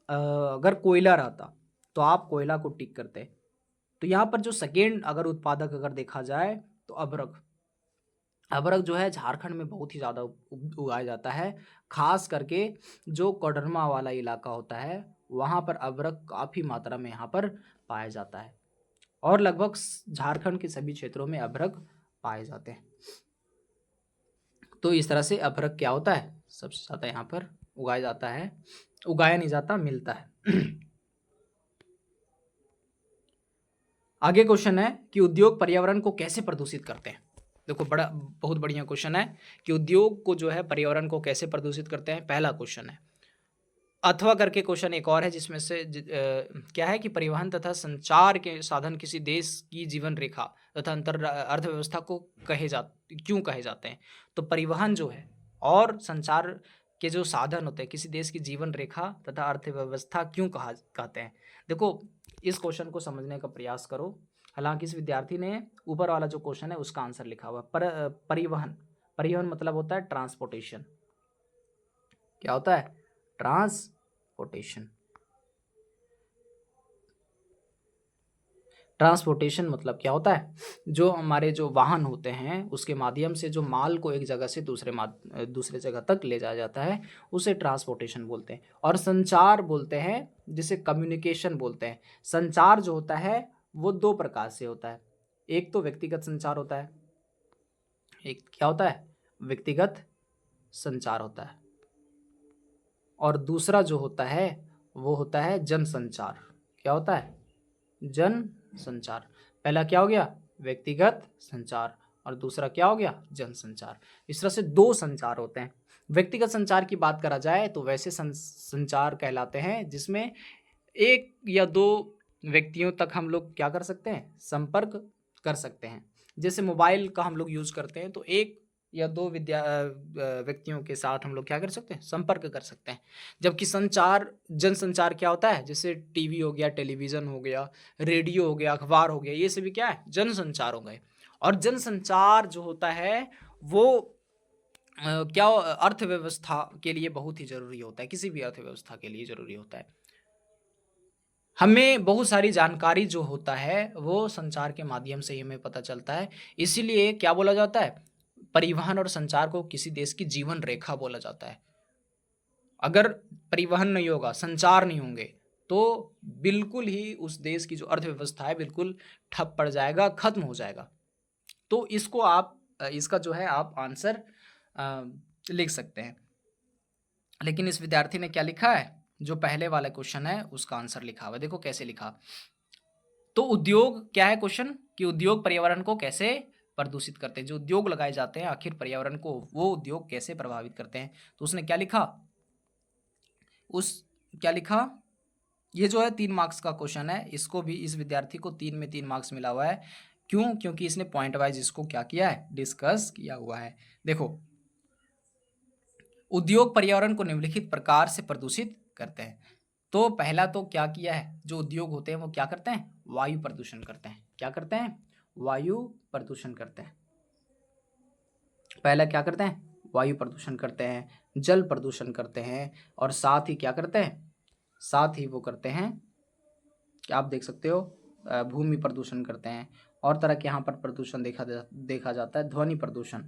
अगर कोयला रहता तो आप कोयला को टिक करते। तो यहाँ पर जो सेकेंड अगर उत्पादक अगर देखा जाए तो अभ्रक जो है झारखंड में बहुत ही ज़्यादा उगाया जाता है। खास करके जो कोडरमा वाला इलाका होता है वहाँ पर अभ्रक काफ़ी मात्रा में यहाँ पर पाया जाता है, और लगभग झारखंड के सभी क्षेत्रों में अभ्रक पाए जाते हैं। तो इस तरह से अभ्रक क्या होता है, सबसे ज़्यादा यहाँ पर उगाया जाता है, उगाया नहीं जाता, मिलता है। आगे क्वेश्चन है कि उद्योग पर्यावरण को कैसे प्रदूषित करते हैं। देखो बहुत बढ़िया क्वेश्चन है कि उद्योग को जो है पर्यावरण को कैसे प्रदूषित करते हैं, पहला क्वेश्चन है। अथवा करके क्वेश्चन एक और है जिसमें से क्या है कि परिवहन तथा संचार के साधन किसी देश की जीवन रेखा तथा अंतर अर्थव्यवस्था को क्यों कहे जाते हैं। तो परिवहन जो है और संचार के जो साधन होते हैं किसी देश की जीवन रेखा तथा अर्थव्यवस्था क्यों कहते हैं। देखो इस क्वेश्चन को समझने का प्रयास करो। हालांकि इस विद्यार्थी ने ऊपर वाला जो क्वेश्चन है उसका आंसर लिखा हुआ है। परिवहन मतलब होता है ट्रांसपोर्टेशन। क्या होता है, ट्रांसपोर्टेशन। ट्रांसपोर्टेशन मतलब क्या होता है, जो हमारे जो वाहन होते हैं उसके माध्यम से जो माल को एक जगह से दूसरे जगह तक ले जाया जाता है उसे ट्रांसपोर्टेशन बोलते हैं। और संचार बोलते हैं जिसे कम्युनिकेशन बोलते हैं। संचार जो होता है वो 2 प्रकार से होता है। एक तो व्यक्तिगत संचार होता है, एक क्या होता है, व्यक्तिगत संचार होता है, और दूसरा जो होता है वो होता है जनसंचार। क्या होता है, जन संचार। पहला क्या हो गया, व्यक्तिगत संचार, और दूसरा क्या हो गया, जनसंचार। इस तरह से 2 संचार होते हैं। व्यक्तिगत संचार की बात करा जाए तो वैसे संचार कहलाते हैं जिसमें 1 या 2 व्यक्तियों तक हम लोग क्या कर सकते हैं, संपर्क कर सकते हैं। जैसे मोबाइल का हम लोग यूज़ करते हैं तो 1 या 2 व्यक्तियों के साथ हम लोग क्या कर सकते हैं, संपर्क कर सकते हैं। जबकि जनसंचार क्या होता है, जैसे टीवी हो गया, टेलीविज़न हो गया, रेडियो हो गया, अखबार हो गया, ये सभी क्या है, जनसंचार हो गए। और जनसंचार जो होता है वो क्या अर्थव्यवस्था के लिए बहुत ही ज़रूरी होता है, किसी भी अर्थव्यवस्था के लिए ज़रूरी होता है। हमें बहुत सारी जानकारी जो होता है वो संचार के माध्यम से ही हमें पता चलता है। इसीलिए क्या बोला जाता है, परिवहन और संचार को किसी देश की जीवन रेखा बोला जाता है। अगर परिवहन नहीं होगा, संचार नहीं होंगे तो बिल्कुल ही उस देश की जो अर्थव्यवस्था है बिल्कुल ठप पड़ जाएगा, खत्म हो जाएगा। तो इसको आप इसका जो है आप आंसर लिख सकते हैं। लेकिन इस विद्यार्थी ने क्या लिखा है, जो पहले वाला क्वेश्चन है उसका आंसर लिखा हुआ है। देखो कैसे लिखा। तो उद्योग क्या है, क्वेश्चन कि उद्योग पर्यावरण को कैसे प्रदूषित करते हैं। जो उद्योग लगाए जाते हैं आखिर पर्यावरण को वो उद्योग कैसे प्रभावित करते हैं। तो उसने क्या लिखा, क्या लिखा, ये जो है 3 मार्क्स का क्वेश्चन है। इसको भी इस विद्यार्थी को 3 में 3 मार्क्स मिला हुआ है। क्यों, क्योंकि इसने पॉइंट वाइज इसको क्या किया है, डिस्कस किया हुआ है। देखो उद्योग पर्यावरण को निम्नलिखित प्रकार से प्रदूषित करते हैं। तो पहला तो क्या किया है, जो उद्योग होते हैं वो क्या करते हैं, वायु प्रदूषण करते हैं। क्या करते हैं, वायु प्रदूषण करते हैं। पहला क्या करते हैं, वायु प्रदूषण करते हैं, जल प्रदूषण करते हैं, और साथ ही क्या करते हैं, साथ ही वो करते हैं कि आप देख सकते हो भूमि प्रदूषण करते हैं, और तरह के यहाँ पर प्रदूषण देखा जाता है, ध्वनि प्रदूषण।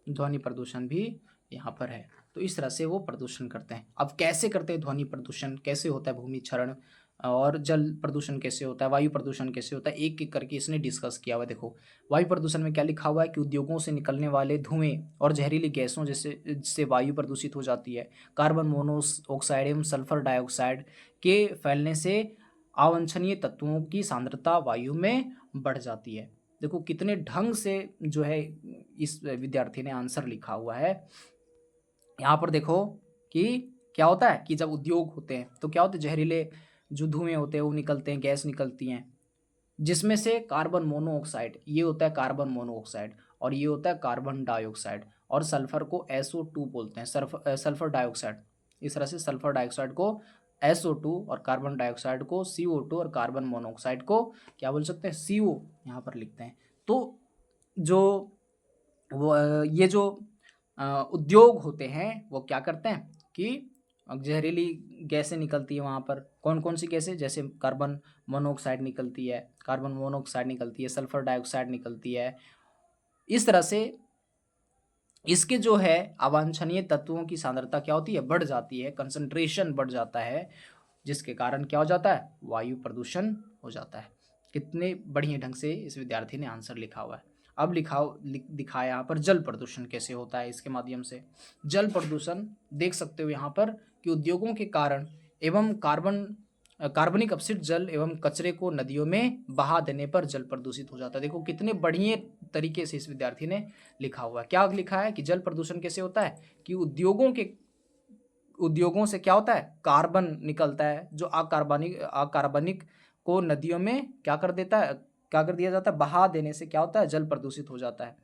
ध्वनि प्रदूषण भी यहाँ पर है। तो इस तरह से वो प्रदूषण करते हैं। अब कैसे करते हैं ध्वनि प्रदूषण, कैसे होता है भूमि क्षरण, और जल प्रदूषण कैसे होता है, वायु प्रदूषण कैसे होता है, एक एक करके इसने डिस्कस किया हुआ है। देखो वायु प्रदूषण में क्या लिखा हुआ है कि उद्योगों से निकलने वाले धुएं और जहरीली गैसों जिससे वायु प्रदूषित हो जाती है, कार्बन मोनोऑक्साइड एवं सल्फर डाइऑक्साइड के फैलने से अवांछनीय तत्वों की सांद्रता वायु में बढ़ जाती है। देखो कितने ढंग से जो है इस विद्यार्थी ने आंसर लिखा हुआ है। यहाँ पर देखो कि क्या होता है कि जब उद्योग होते हैं तो क्या होते हैं, जहरीले जो धुएं होते हैं वो निकलते हैं, गैस निकलती हैं, जिसमें से कार्बन मोनोऑक्साइड, ये होता है कार्बन मोनोऑक्साइड, और ये होता है कार्बन डाइऑक्साइड, और सल्फर को SO2 बोलते हैं, सल्फर डाइऑक्साइड। इस तरह से सल्फर डाइऑक्साइड को SO2 और कार्बन डाइऑक्साइड को CO2 और कार्बन मोनोऑक्साइड को क्या बोल सकते हैं, CO यहाँ पर लिखते हैं। तो जो ये जो उद्योग होते हैं वो क्या करते हैं कि जहरीली गैसें निकलती है वहाँ पर, कौन कौन सी गैसें, जैसे कार्बन मोनोऑक्साइड निकलती है, कार्बन मोनोऑक्साइड निकलती है, सल्फर डाइऑक्साइड निकलती है। इस तरह से इसके जो है अवांछनीय तत्वों की सांद्रता क्या होती है, बढ़ जाती है, कंसंट्रेशन बढ़ जाता है, जिसके कारण क्या हो जाता है, वायु प्रदूषण हो जाता है। कितने बढ़िया ढंग से इस विद्यार्थी ने आंसर लिखा हुआ है। अब दिखाया यहाँ पर जल प्रदूषण कैसे होता है। इसके माध्यम से जल प्रदूषण देख सकते हो यहाँ पर कि उद्योगों के कारण एवं कार्बनिक अपशिष्ट जल एवं कचरे को नदियों में बहा देने पर जल प्रदूषित हो जाता है। देखो कितने बढ़िया तरीके से इस विद्यार्थी ने लिखा हुआ है। क्या लिखा है कि जल प्रदूषण कैसे होता है कि उद्योगों से क्या होता है, कार्बन निकलता है जो अकार्बनिक को नदियों में क्या कर दिया जाता है, बहा देने से क्या होता है, जल प्रदूषित हो जाता है।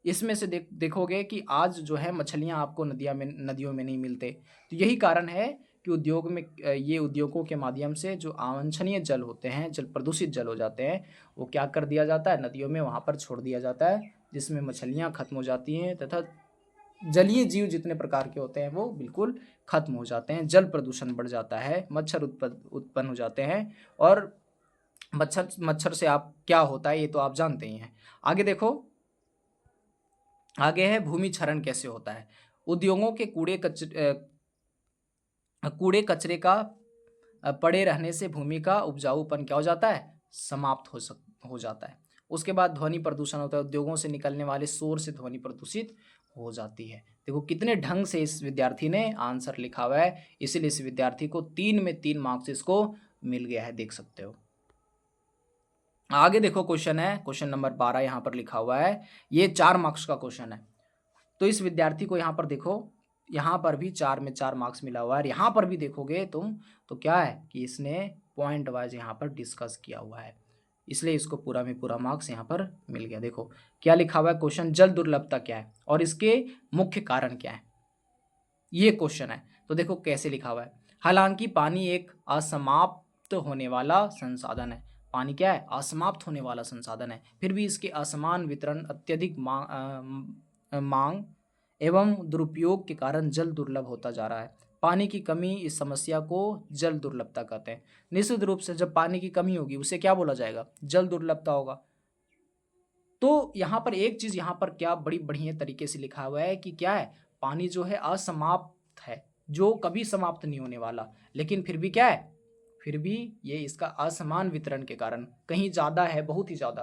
इसमें से देखोगे कि आज जो है मछलियां आपको नदियों में नहीं मिलते। तो यही कारण है कि ये उद्योगों के माध्यम से जो अवांछनीय जल होते हैं, जल प्रदूषित जल हो जाते हैं, वो क्या कर दिया जाता है, नदियों में वहाँ पर छोड़ दिया जाता है, जिसमें मछलियाँ खत्म हो जाती हैं तथा जलीय जीव जितने प्रकार के होते हैं वो बिल्कुल खत्म हो जाते हैं। जल प्रदूषण बढ़ जाता है, मच्छर उत्पन्न हो जाते हैं, और मच्छर से आप क्या होता है ये तो आप जानते ही हैं। आगे देखो, आगे है भूमि क्षरण कैसे होता है। उद्योगों के कूड़े कचरे का पड़े रहने से भूमि का उपजाऊपन क्या हो जाता है, समाप्त हो जाता है। उसके बाद ध्वनि प्रदूषण होता है, उद्योगों से निकलने वाले शोर से ध्वनि प्रदूषित हो जाती है। देखो कितने ढंग से इस विद्यार्थी ने आंसर लिखा हुआ है, इसीलिए इस विद्यार्थी को 3 में 3 मार्क्स इसको मिल गया है, देख सकते हो। आगे देखो क्वेश्चन है, क्वेश्चन नंबर 12 यहाँ पर लिखा हुआ है, ये 4 मार्क्स का क्वेश्चन है। तो इस विद्यार्थी को यहाँ पर देखो, यहाँ पर भी 4 में 4 मार्क्स मिला हुआ है। यहाँ पर भी देखोगे तुम तो क्या है कि इसने पॉइंट वाइज यहाँ पर डिस्कस किया हुआ है, इसलिए इसको पूरा में पूरा मार्क्स यहाँ पर मिल गया। देखो क्या लिखा हुआ है क्वेश्चन, जल दुर्लभता क्या है और इसके मुख्य कारण क्या है, ये क्वेश्चन है। तो देखो कैसे लिखा हुआ है, हालांकि पानी एक असमाप्त होने वाला संसाधन है। पानी क्या है, असमाप्त होने वाला संसाधन है, फिर भी इसके असमान वितरण, अत्यधिक मांग एवं दुरुपयोग के कारण जल दुर्लभ होता जा रहा है। पानी की कमी, इस समस्या को जल दुर्लभता कहते हैं। निश्चित रूप से जब पानी की कमी होगी उसे क्या बोला जाएगा, जल दुर्लभता होगा। तो यहाँ पर एक चीज यहाँ पर क्या बड़ी बढ़िया तरीके से लिखा हुआ है कि क्या है, पानी जो है असमाप्त है, जो कभी समाप्त नहीं होने वाला, लेकिन फिर भी क्या है, फिर भी ये इसका असमान वितरण के कारण कहीं ज़्यादा है, बहुत ही ज़्यादा,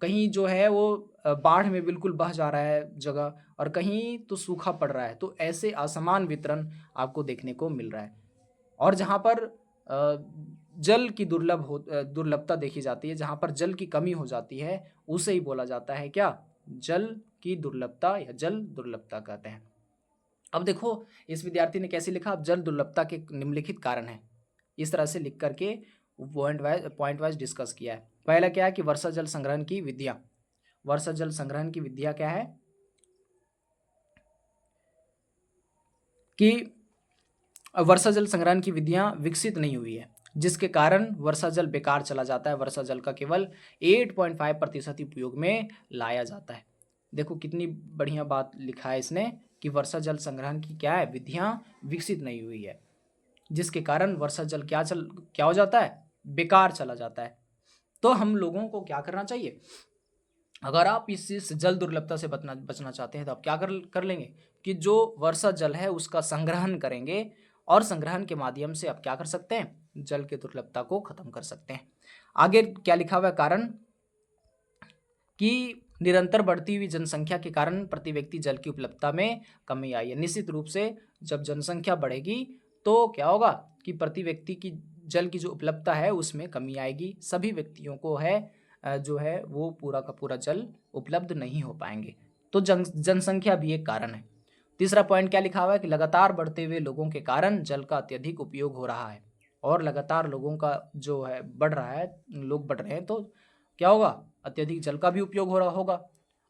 कहीं जो है वो बाढ़ में बिल्कुल बह जा रहा है जगह, और कहीं तो सूखा पड़ रहा है। तो ऐसे असमान वितरण आपको देखने को मिल रहा है। और जहाँ पर जल की दुर्लभता देखी जाती है, जहाँ पर जल की कमी हो जाती है, उसे ही बोला जाता है क्या, जल की दुर्लभता या जल दुर्लभता कहते हैं। अब देखो इस विद्यार्थी ने कैसे लिखा, अब जल दुर्लभता के निम्नलिखित कारण हैं, इस तरह से लिख करके पॉइंट वाइज डिस्कस किया है। पहला क्या है कि वर्षा जल संग्रहण की विधियां, वर्षा जल संग्रहण की विधियां क्या है कि वर्षा जल संग्रहण की विधियां विकसित नहीं हुई है, जिसके कारण वर्षा जल बेकार चला जाता है। वर्षा जल का केवल 8.5% उपयोग में लाया जाता है। देखो कितनी बढ़िया बात लिखा है इसने कि वर्षा जल संग्रहण की क्या है, विधियां विकसित नहीं हुई है, जिसके कारण वर्षा जल क्या हो जाता है, बेकार चला जाता है। तो हम लोगों को क्या करना चाहिए, अगर आप इस चीज से जल दुर्लभता से बचना चाहते हैं तो आप क्या कर लेंगे कि जो वर्षा जल है उसका संग्रहण करेंगे, और संग्रहण के माध्यम से आप क्या कर सकते हैं, जल की दुर्लभता को खत्म कर सकते हैं। आगे क्या लिखा हुआ है, कारण कि निरंतर बढ़ती हुई जनसंख्या के कारण प्रति व्यक्ति जल की उपलब्धता में कमी आई है। निश्चित रूप से जब जनसंख्या बढ़ेगी तो क्या होगा कि प्रति व्यक्ति की जल की जो उपलब्धता है उसमें कमी आएगी, सभी व्यक्तियों को जो है वो पूरा का पूरा जल उपलब्ध नहीं हो पाएंगे। तो जनसंख्या भी एक कारण है। तीसरा पॉइंट क्या लिखा हुआ है कि लगातार बढ़ते हुए लोगों के कारण जल का अत्यधिक उपयोग हो रहा है, और लगातार लोगों का जो है बढ़ रहा है, लोग बढ़ रहे हैं तो क्या होगा, अत्यधिक जल का भी उपयोग हो रहा होगा।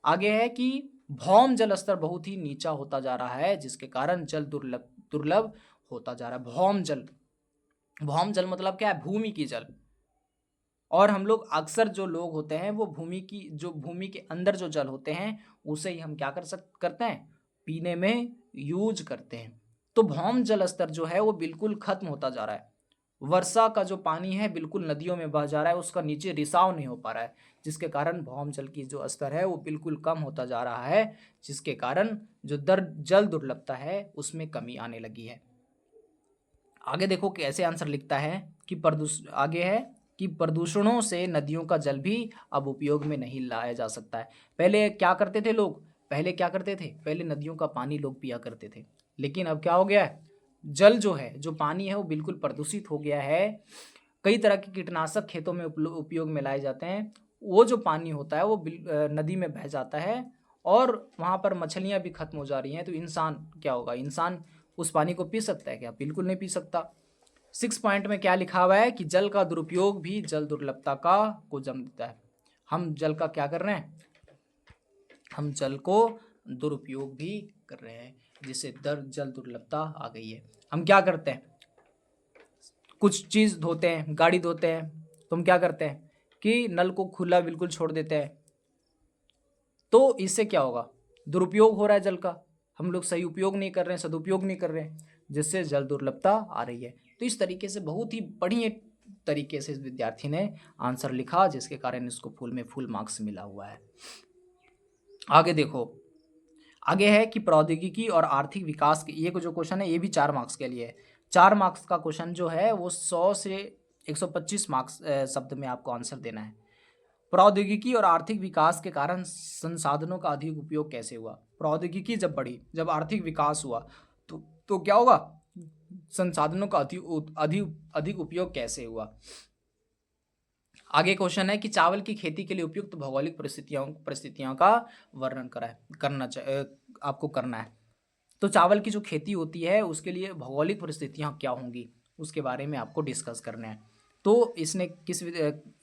आगे है कि भौम जल स्तर बहुत ही नीचा होता जा रहा है, जिसके कारण जल दुर्लभ दुर्लभ होता जा रहा है। भौम जल मतलब क्या है, भूमि की जल। और हम लोग अक्सर जो लोग होते हैं वो भूमि के अंदर जो जल होते हैं उसे ही हम क्या करते हैं, पीने में यूज करते हैं। तो भौम जल स्तर जो है वो बिल्कुल खत्म होता जा रहा है। वर्षा का जो पानी है बिल्कुल नदियों में बह जा रहा है, उसका नीचे रिसाव नहीं हो पा रहा है, जिसके कारण भौम जल की जो स्तर है वो बिल्कुल कम होता जा रहा है, जिसके कारण जो जल दुर्लभता है उसमें कमी आने लगी है। आगे देखो कैसे आंसर लिखता है कि आगे है कि प्रदूषणों से नदियों का जल भी अब उपयोग में नहीं लाया जा सकता है। पहले क्या करते थे लोग, पहले नदियों का पानी लोग पिया करते थे, लेकिन अब क्या हो गया है, जल जो है, जो पानी है वो बिल्कुल प्रदूषित हो गया है। कई तरह के कीटनाशक खेतों में उपयोग में लाए जाते हैं, वो जो पानी होता है वो नदी में बह जाता है, और वहाँ पर मछलियाँ भी खत्म हो जा रही हैं। तो इंसान क्या होगा, इंसान उस पानी को पी सकता है क्या, बिल्कुल नहीं पी सकता। 6 पॉइंट में क्या लिखा हुआ है कि जल का दुरुपयोग भी जल दुर्लभता को जन्म देता है। हम जल का क्या कर रहे हैं, हम जल को दुरुपयोग भी कर रहे हैं, जिससे जल दुर्लभता आ गई है। हम क्या करते हैं, कुछ चीज़ धोते हैं, गाड़ी धोते हैं, तो हम क्या करते हैं कि नल को खुला बिल्कुल छोड़ देते हैं, तो इससे क्या होगा, दुरुपयोग हो रहा है जल का, हम लोग सही उपयोग नहीं कर रहे हैं, सदुपयोग नहीं कर रहे हैं, जिससे जल दुर्लभता आ रही है। तो इस तरीके से बहुत ही बढ़िया तरीके से इस विद्यार्थी ने आंसर लिखा, जिसके कारण इसको फुल में फुल मार्क्स मिला हुआ है। आगे देखो, आगे है कि प्रौद्योगिकी और आर्थिक विकास के, ये जो क्वेश्चन है ये भी 4 मार्क्स के लिए है। 4 मार्क्स का क्वेश्चन जो है वो 100 से 125 मार्क्स शब्द में आपको आंसर देना है। प्रौद्योगिकी और आर्थिक विकास के कारण संसाधनों का अधिक उपयोग कैसे हुआ। प्रौद्योगिकी जब बढ़ी, जब आर्थिक विकास हुआ, तो क्या होगा, संसाधनों का अधिक उपयोग कैसे हुआ। आगे क्वेश्चन है कि चावल की खेती के लिए उपयुक्त भौगोलिक परिस्थितियों का वर्णन आपको करना है। तो चावल की जो खेती होती है उसके लिए भौगोलिक परिस्थितियां क्या होंगी उसके बारे में आपको डिस्कस करना है। तो इसने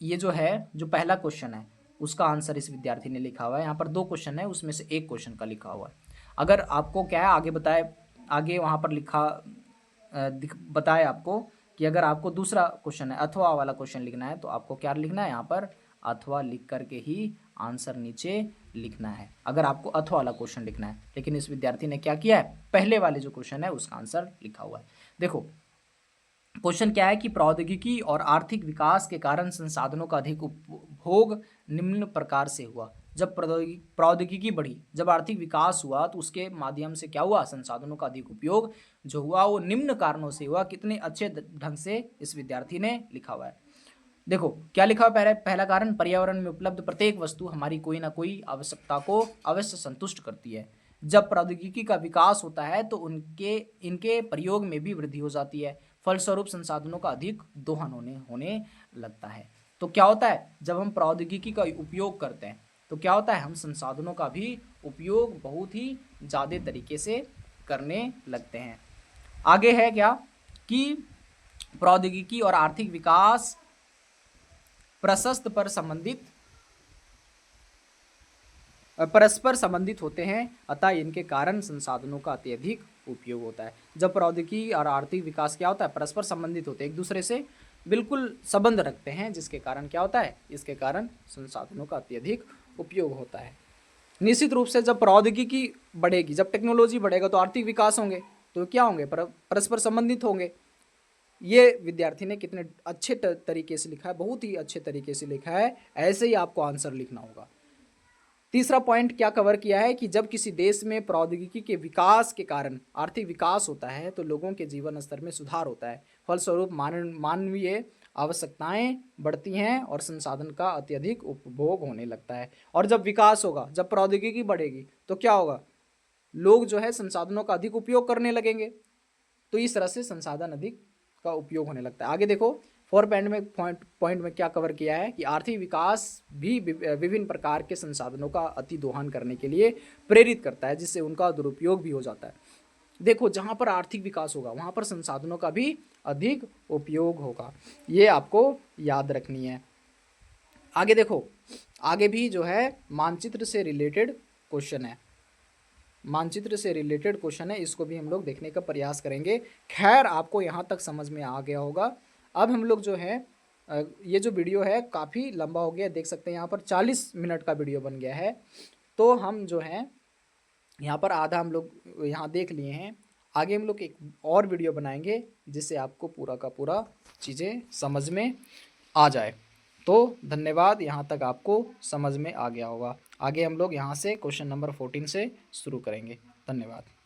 ये जो है, जो पहला क्वेश्चन है उसका आंसर इस विद्यार्थी ने लिखा हुआ है। यहाँ पर 2 क्वेश्चन है, उसमें से एक क्वेश्चन का लिखा हुआ है। अगर आपको क्या है आगे वहाँ पर बताए आपको कि अगर आपको दूसरा क्वेश्चन है अथवा वाला क्वेश्चन लिखना है, तो आपको क्या लिखना है, यहाँ पर अथवा लिख करके ही आंसर नीचे लिखना है, अगर आपको अथवा वाला क्वेश्चन लिखना है। लेकिन इस विद्यार्थी ने क्या किया है, पहले वाले जो क्वेश्चन है उसका आंसर लिखा हुआ है। देखो क्वेश्चन क्या है कि प्रौद्योगिकी और आर्थिक विकास के कारण संसाधनों का अधिक उपभोग निम्न प्रकार से हुआ। जब प्रौद्योगिकी बढ़ी, जब आर्थिक विकास हुआ, तो उसके माध्यम से क्या हुआ, संसाधनों का अधिक उपयोग जो हुआ वो निम्न कारणों से हुआ। कितने अच्छे ढंग से इस विद्यार्थी ने लिखा हुआ है। देखो क्या लिखा हुआ, पहला कारण, पर्यावरण में उपलब्ध प्रत्येक वस्तु हमारी कोई ना कोई आवश्यकता को अवश्य संतुष्ट करती है। जब प्रौद्योगिकी का विकास होता है तो इनके प्रयोग में भी वृद्धि हो जाती है, फलस्वरूप संसाधनों का अधिक दोहन होने लगता है। तो क्या होता है, जब हम प्रौद्योगिकी का उपयोग करते हैं तो क्या होता है, हम संसाधनों का भी उपयोग बहुत ही ज़्यादा तरीके से करने लगते हैं। आगे है क्या कि प्रौद्योगिकी और आर्थिक विकास परस्पर संबंधित होते हैं, अतः इनके कारण संसाधनों का अत्यधिक उपयोग होता है। जब प्रौद्योगिकी और आर्थिक विकास क्या होता है, परस्पर संबंधित होते हैं, एक दूसरे से बिल्कुल संबंध रखते हैं, जिसके कारण क्या होता है, इसके कारण संसाधनों का अत्यधिक उपयोग होता है। निश्चित रूप से जब प्रौद्योगिकी बढ़ेगी, जब टेक्नोलॉजी बढ़ेगा तो आर्थिक विकास होंगे, तो क्या होंगे, परस्पर संबंधित होंगे। ये विद्यार्थी ने कितने अच्छे तरीके से लिखा है, बहुत ही अच्छे तरीके से लिखा है। ऐसे ही आपको आंसर लिखना होगा। तीसरा पॉइंट क्या कवर किया है कि जब किसी देश में प्रौद्योगिकी के विकास के कारण आर्थिक विकास होता है तो लोगों के जीवन स्तर में सुधार होता है, फलस्वरूप मानवीय आवश्यकताएं बढ़ती हैं और संसाधन का अत्यधिक उपभोग होने लगता है। और जब विकास होगा, जब प्रौद्योगिकी बढ़ेगी तो क्या होगा, लोग जो है संसाधनों का अधिक उपयोग करने लगेंगे, तो इस तरह से संसाधन अधिक का उपयोग होने लगता है। आगे देखो, पॉइंट में क्या कवर किया है कि आर्थिक विकास भी विभिन्न प्रकार के संसाधनों का अति दोहन करने के लिए प्रेरित करता है, जिससे उनका दुरुपयोग भी हो जाता है। देखो, जहाँ पर आर्थिक विकास होगा वहाँ पर संसाधनों का भी अधिक उपयोग होगा, ये आपको याद रखनी है। आगे देखो, आगे भी जो है मानचित्र से रिलेटेड क्वेश्चन है, मानचित्र से रिलेटेड क्वेश्चन है, इसको भी हम लोग देखने का प्रयास करेंगे। खैर, आपको यहाँ तक समझ में आ गया होगा। अब हम लोग जो है ये जो वीडियो है काफ़ी लंबा हो गया, देख सकते हैं यहाँ पर 40 मिनट का वीडियो बन गया है। तो हम जो है यहाँ पर आधा हम लोग यहाँ देख लिए हैं। आगे हम लोग एक और वीडियो बनाएंगे जिससे आपको पूरा का पूरा चीज़ें समझ में आ जाए। तो धन्यवाद, यहाँ तक आपको समझ में आ गया होगा। आगे हम लोग यहाँ से क्वेश्चन नंबर 14 से शुरू करेंगे। धन्यवाद।